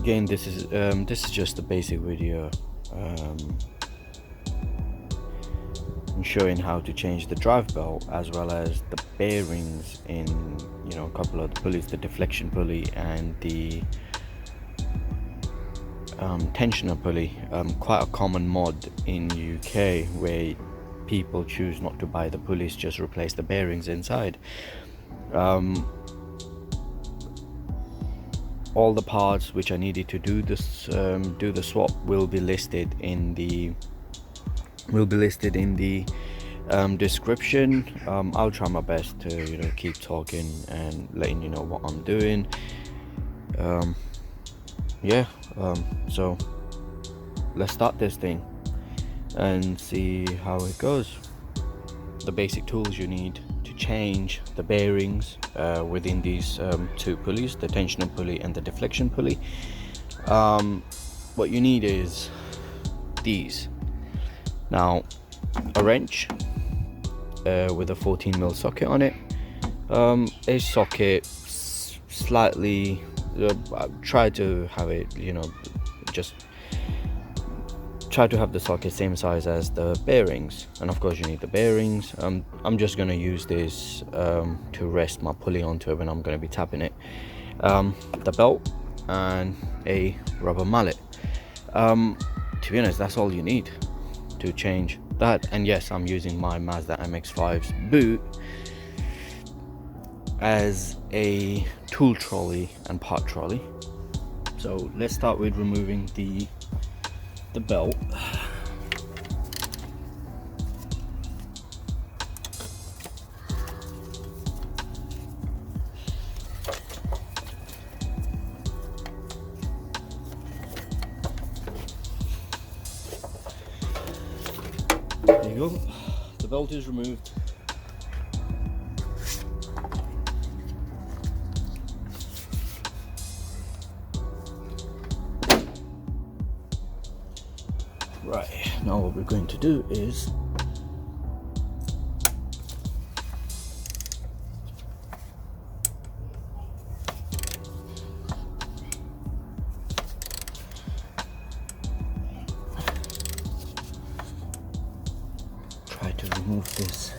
Again, this is just a basic video showing how to change the drive belt as well as the bearings in a couple of the pulleys, the deflection pulley and the tensioner pulley. Quite a common mod in UK where people choose not to buy the pulleys, just replace the bearings inside. All the parts which I needed to do this do the swap will be listed in the description. I'll try my best to keep talking and letting you know what I'm doing. So let's start this thing and see how it goes. The basic tools you need to change the bearings within these two pulleys, the tensioner pulley and the deflection pulley. What you need is these. Now, a wrench with a 14mm socket on it, a socket slightly try to have it just try to have the socket same size as the bearings, and of course you need the bearings. I'm just going to use this to rest my pulley onto it when I'm going to be tapping it. The belt and a rubber mallet. To be honest, that's all you need to change that. And yes, I'm using my Mazda MX-5's boot as a tool trolley and part trolley. So let's start with removing the belt. There you go, the belt is removed. Right, now what we're going to do is try to remove this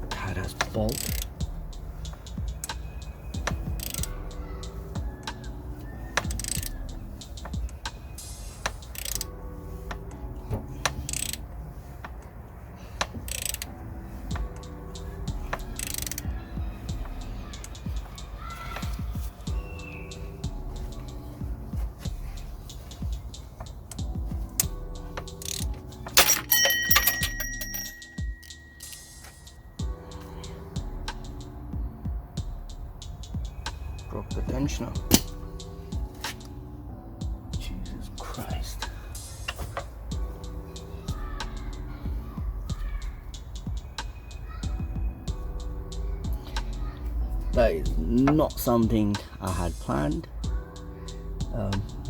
tight-ass bolt. Broke the tensioner. Jesus Christ. That is not something I had planned,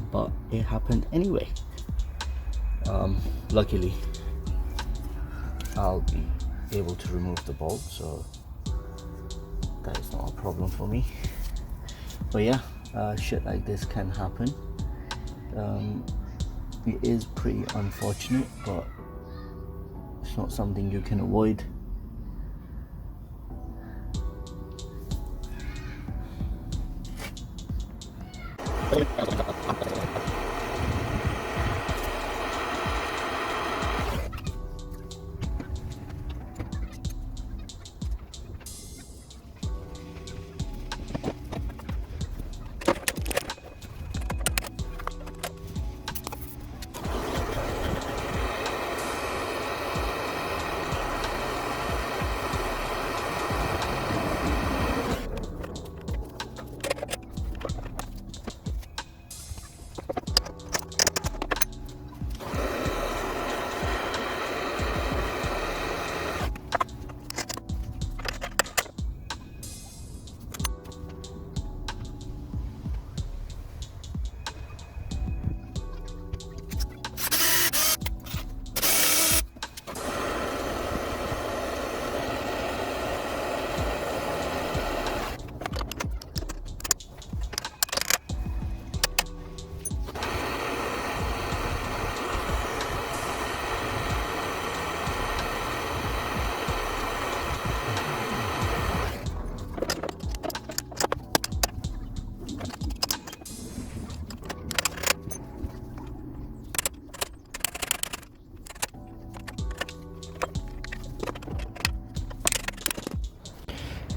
but it happened anyway. Luckily, I'll be able to remove the bolt, so that is not a problem for me. But yeah, shit like this can happen. It is pretty unfortunate, but it's not something you can avoid.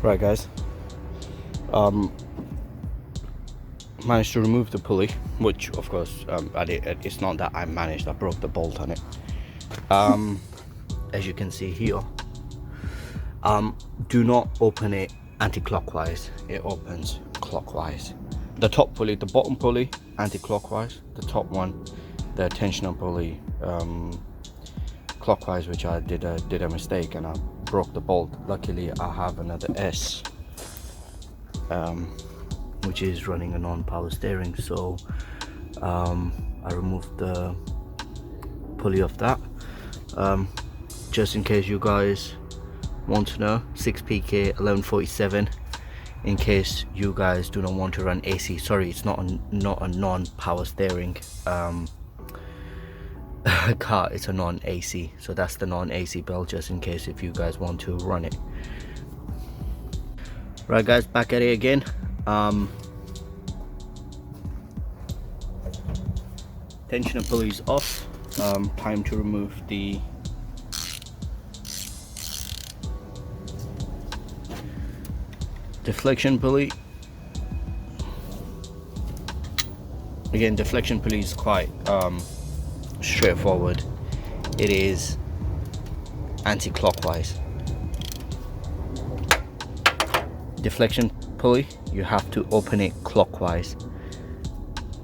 Right guys, managed to remove the pulley, which of course it's not that I managed, I broke the bolt on it. As you can see here, do not open it anti-clockwise, it opens clockwise. The top pulley, the bottom pulley anti-clockwise, the top one, the tensioner pulley, clockwise, which I did a mistake and I broke the bolt. Luckily I have another S which is running a non-power steering, so I removed the pulley of that. Just in case you guys want to know, 6PK 1147, in case you guys do not want to run AC. Sorry, it's not a non-power steering car, it's a non-AC, so that's the non-AC belt, just in case if you guys want to run it. Right guys, back at it again. Tensioner pulley is off. Time to remove the deflection pulley. Again, deflection pulley is quite straightforward. It is anti-clockwise. Deflection pulley, you have to open it clockwise.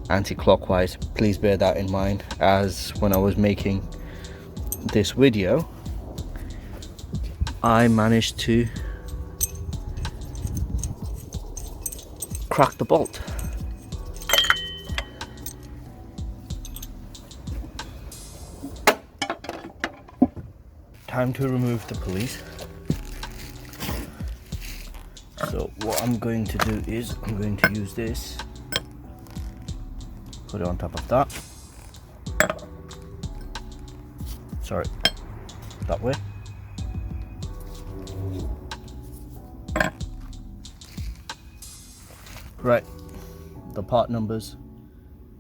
Anti-clockwise, please bear that in mind, as when I was making this video I managed to crack the bolt. Time to remove the pulleys. So what I'm going to do is I'm going to use this, put it on top of that, sorry, that way. Right, the part numbers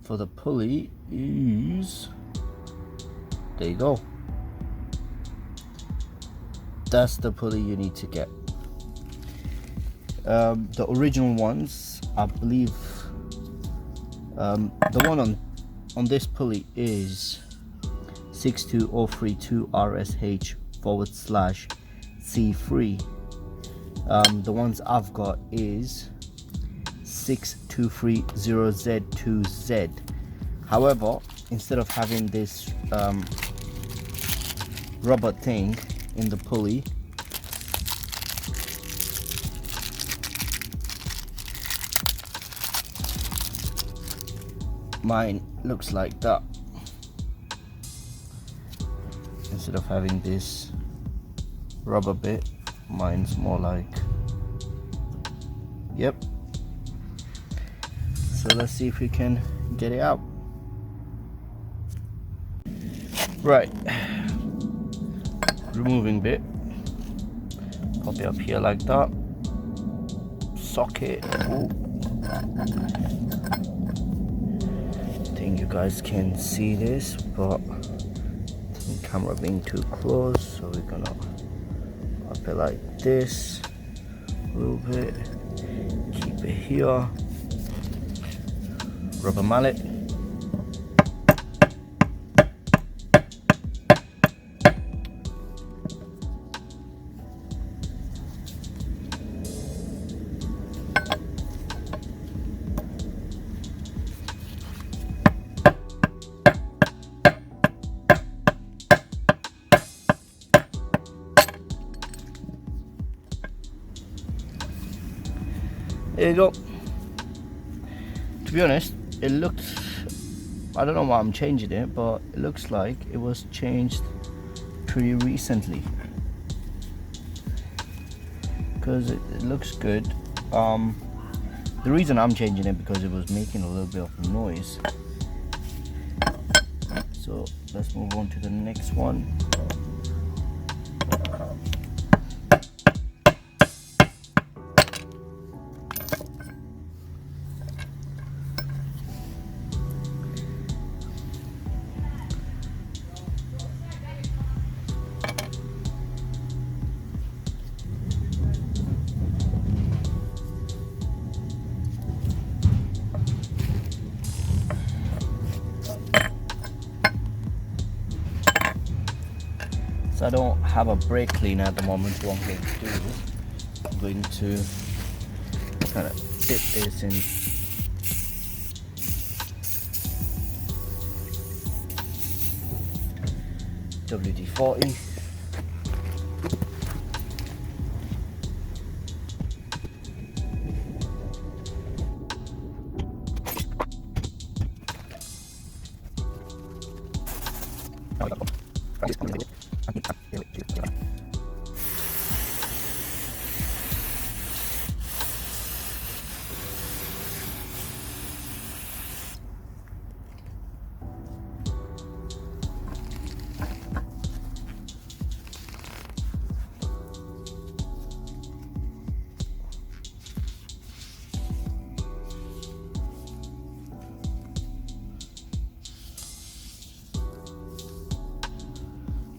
for the pulley is, there you go, that's the pulley you need to get. The original ones, I believe, the one on this pulley is 62032RSH/C3. The ones I've got is 6230Z2Z. However, instead of having this rubber thing in the pulley, mine looks like that. Instead of having this rubber bit, mine's more like, yep. So let's see if we can get it out. Right, removing bit, pop it up here like that, socket. Ooh. I think you guys can see this, but the camera being too close, so we're gonna up it like this a little bit, keep it here, rubber mallet. There you go. To be honest, it looks, I don't know why I'm changing it, but it looks like it was changed pretty recently, because it looks good. The reason I'm changing it because it was making a little bit of noise. So let's move on to the next one. I don't have a brake cleaner at the moment, what I'm going to do is I'm going to kind of dip this in WD-40.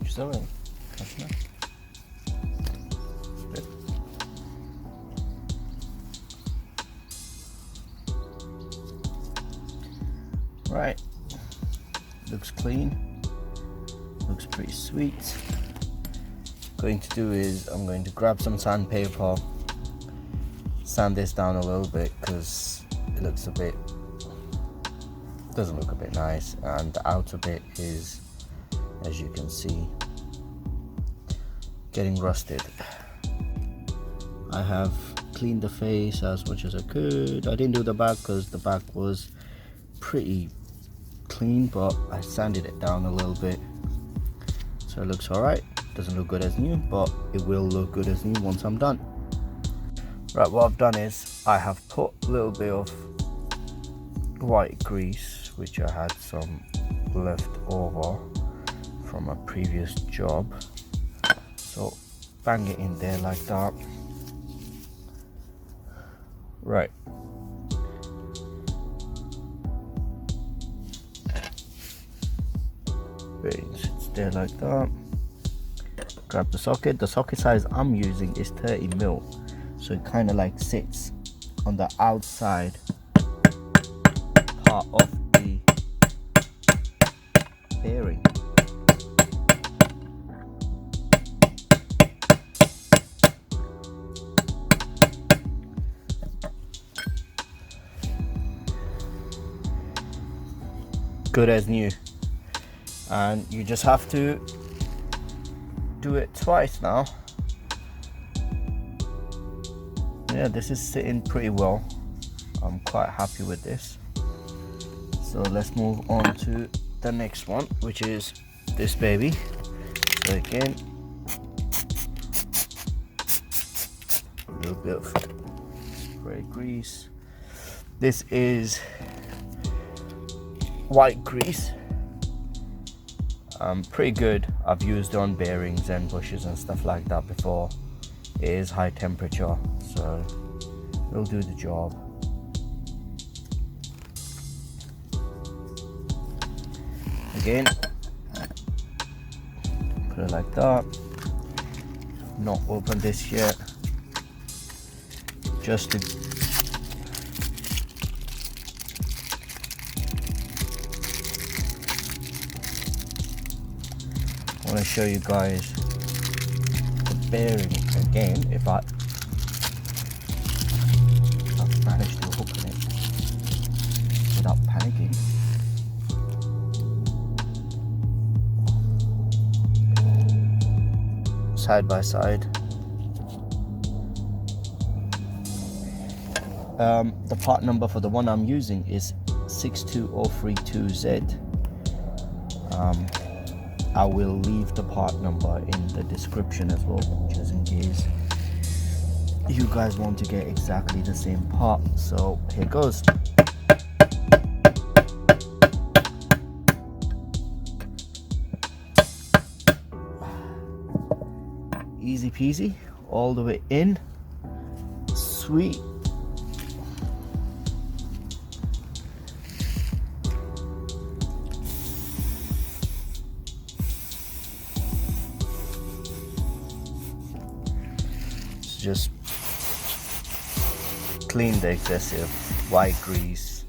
Sorry, that's nice. Good. Right, looks clean, looks pretty sweet. Going to do is I'm going to grab some sandpaper, sand this down a little bit because it looks a bit, doesn't look a bit nice, and the outer bit is, as you can see, getting rusted. I have cleaned the face as much as I could. I didn't do the back because the back was pretty clean, but I sanded it down a little bit, so it looks alright. Doesn't look good as new, but it will look good as new once I'm done. Right, what I've done is I have put a little bit of white grease, which I had some left over from a previous job, so bang it in there like that. Right, it's there like that. Grab the socket. The socket size I'm using is 30mm, so it kind of like sits on the outside part of the bearing. Good as new, and you just have to do it twice now. Yeah, this is sitting pretty well. I'm quite happy with this. So let's move on to the next one, which is this baby. So again, a little bit of spray grease. This is white grease, pretty good. I've used it on bearings and bushes and stuff like that before. It is high temperature, so it'll do the job. Again, put it like that. Not open this yet, just to I want to show you guys the bearing again. If I've managed to open it without panicking. Side by side. The part number for the one I'm using is 62032Z. I will leave the part number in the description as well, just in case you guys want to get exactly the same part. So here goes. Easy peasy, all the way in. Sweet. Just clean the excessive white grease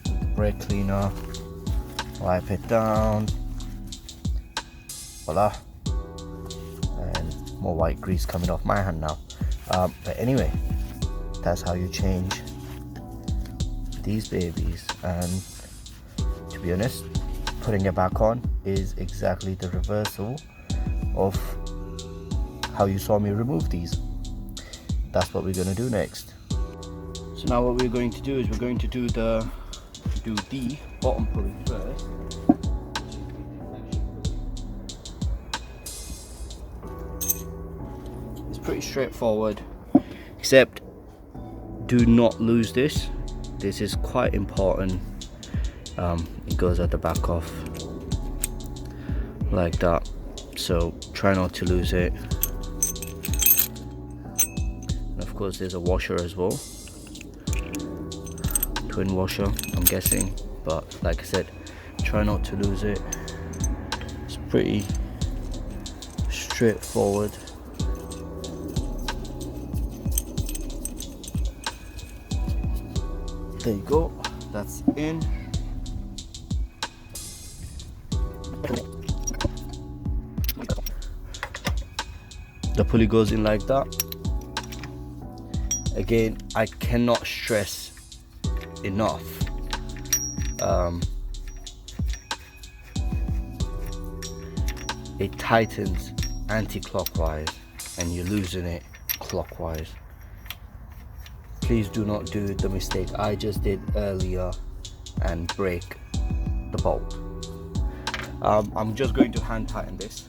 with the brake cleaner, wipe it down, voila, more white grease coming off my hand now. But anyway, that's how you change these babies. And to be honest, putting it back on is exactly the reversal of how you saw me remove these. That's what we're going to do next. So now what we're going to do is we're going to do the bottom pulley first. It's pretty straightforward, except do not lose this. This is quite important. It goes at the back off like that, so try not to lose it. And of course there's a washer as well, twin washer I'm guessing, but like I said, try not to lose it. It's pretty straightforward. There you go, that's in. The pulley goes in like that. Again, I cannot stress enough, it tightens anti-clockwise and you're losing it clockwise. Please do not do the mistake I just did earlier and break the bolt. I'm just going to hand tighten this.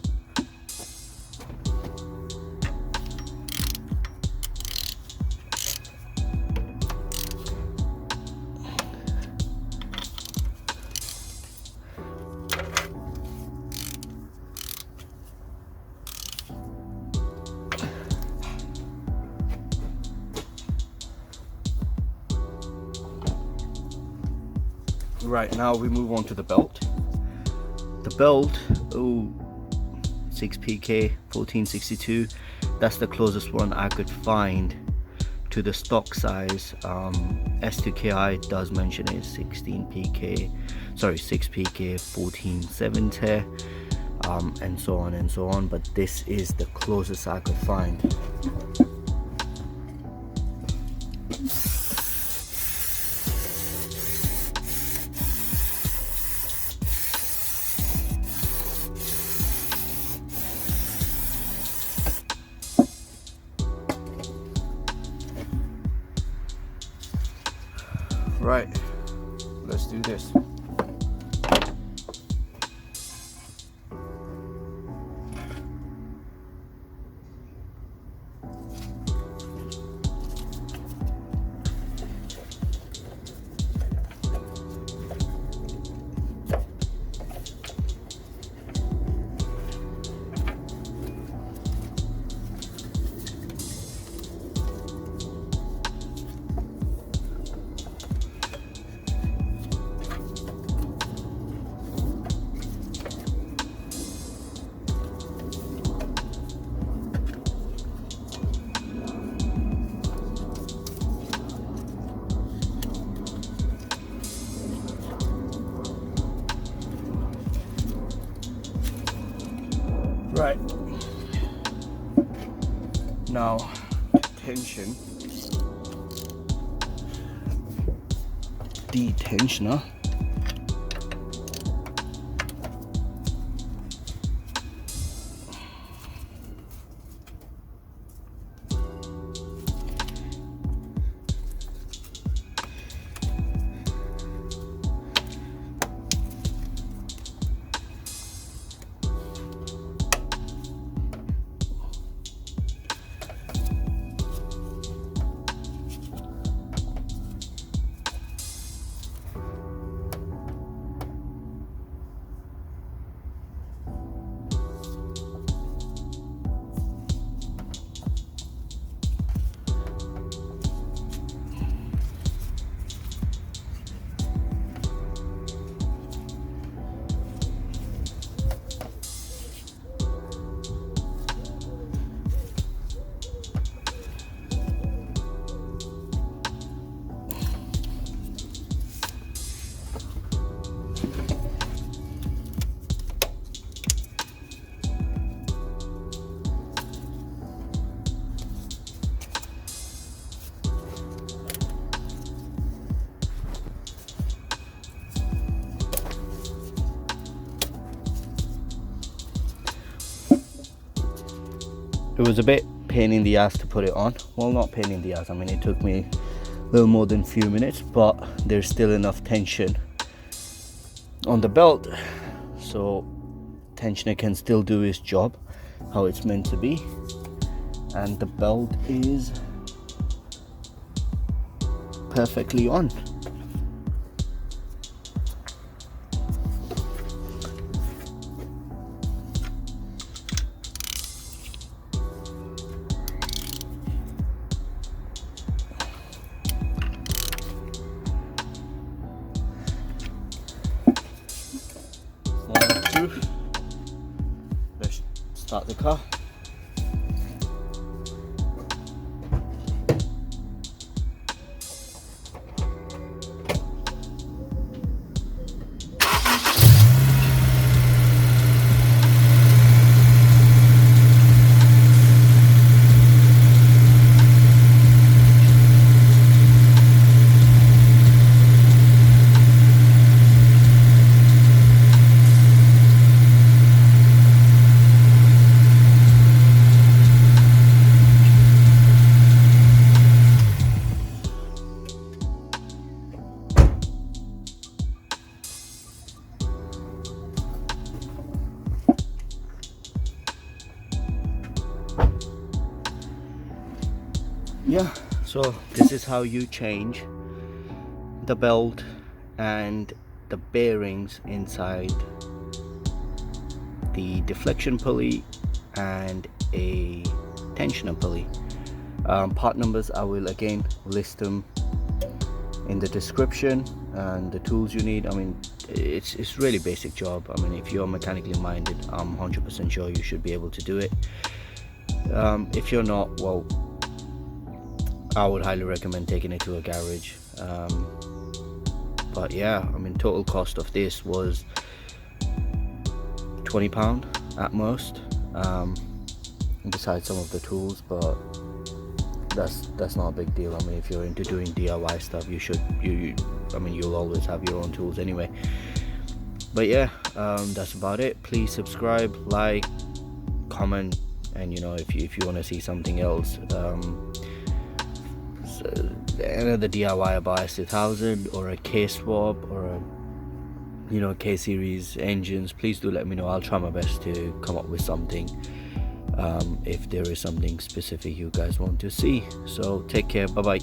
Right, now we move on to the belt. The belt, 6PK 1462, that's the closest one I could find to the stock size. S2KI does mention it 6PK 1470, and so on and so on, but this is the closest I could find. Right, let's do this. Right, now tension, detensioner. was a bit pain in the ass to put it on. Well, not pain in the ass, I mean it took me a little more than a few minutes, but there's still enough tension on the belt so tensioner can still do its job how it's meant to be, and the belt is perfectly on. Let's start the car. Yeah, so this is how you change the belt and the bearings inside the deflection pulley and a tensioner pulley. Part numbers I will again list them in the description, and the tools you need. I mean it's really basic job. I mean if you're mechanically minded, I'm 100% sure you should be able to do it. If you're not, well, I would highly recommend taking it to a garage. But yeah, I mean total cost of this was £20 at most, besides some of the tools, but that's not a big deal. I mean if you're into doing DIY stuff, I mean you'll always have your own tools anyway. But yeah, that's about it. Please subscribe, like, comment, and you know if you want to see something else, another DIY about S2000 or a K swap or a K series engines, please do let me know. I'll try my best to come up with something, if there is something specific you guys want to see. So take care, bye bye.